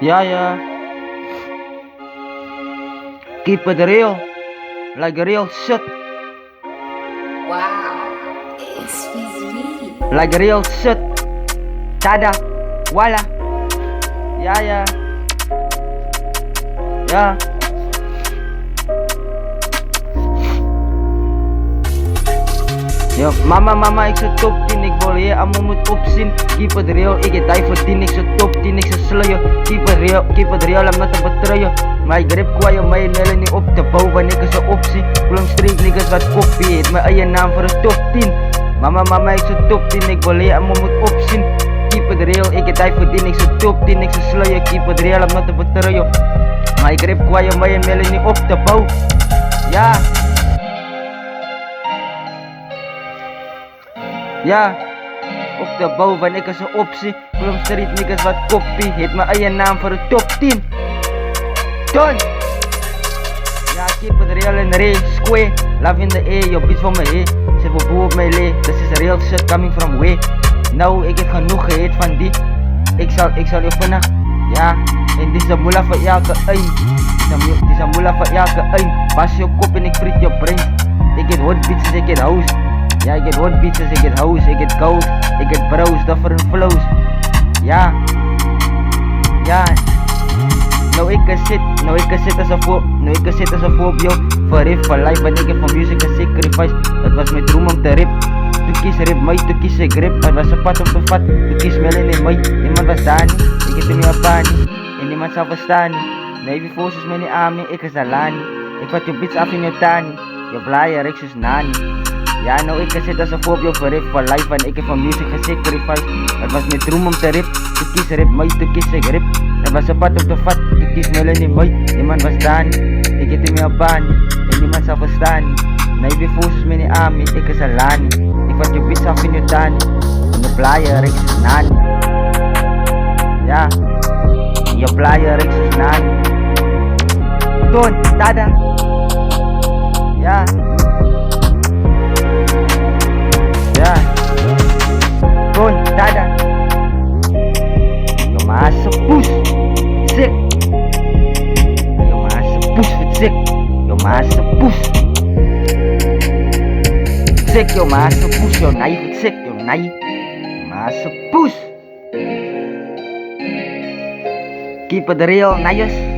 Yeah, yeah. Keep it real. Like a real shit. Wow, it's sweet. Like a real shit. Tada. Wala. Yeah, yeah. Yeah. Ja, mama, ik zit top 10, ik wil je allemaal moet opzien. Keep it real, ik get die voor 10, ik zit top 10, ik zit sluien. Keep it real, I'm not a betreuen. My grip kwaai om my nelle niet op te bouwen, ik is een optie. Klonk street niggas wat kopie, het mijn eigen naam voor de top 10. Mama, ik zit top 10, ik wil je allemaal moet opzien. Keep it real, ik get die voor 10, ik zit top 10, ik zit sluien. Keep it real, I'm not a betreuen. My grip kwaai om my nelle niet op te bouwen. Ja. Ja, op de bouw van ik is een optie. Klom street niggas wat kopie. Heet mijn eigen naam voor de top 10. Don! Ja, keep it real in Ray Square. Love in the air, your bitch van me hey. Ze wil boe op mij lee. This is real shit coming from way. Nou, ik heb genoeg geheet van die. Ik zal je vannacht. Ja, en dit is een moela voor elke een. Dit is een moela voor elke een. Pas je kop en ik friet je brain. Ik get hot bitches, ik get house. Ja, ik get hot bitches, ik get house, ik get cold, ik get bros, different flows. Ja, ja. Nou ik kan zitten als een voorbeeld. For if, for life, ben ik van music een sacrifice. Het was mijn droom om te rip. Toen kies rip mij, toen kies ik grip. Het was een pad om te vat, toen kies Melanie in mij. Niemand was daar niet, ik heb er niet op aan niet. En niemand zou verstaan niet. Navy Forces me niet aan me, ik is Alani. Ik vat je bitch af in je tani. Je blaaien, Rex is nani. Ja, nou ik kan zitten als een voorbeeld voor rip, for life en ik heb van music gesacrifice. Het was mijn droom om te rip, toen kies rip mij, toen kies ik rip. Het was een pad om te vat, toen kies Melanie mij. Niemand was daar niet, ik heb er niet op aan niet. En niemand zou verstaan niet. Navy Forces me niet aan me, ik is Alani. Ik vat je bitch af in je tani. En je blaaien, Rex is nani. Ja, en je blaaien, Rex is nani. Don, tada. Ja. Ja, Don, tada. Yo masuk bus, sick. Yo masuk bus, sick. Yo masuk bus, sick. Yo masuk bus, yo naik, sick. Yo naik, masuk bus. Keep it real, nice.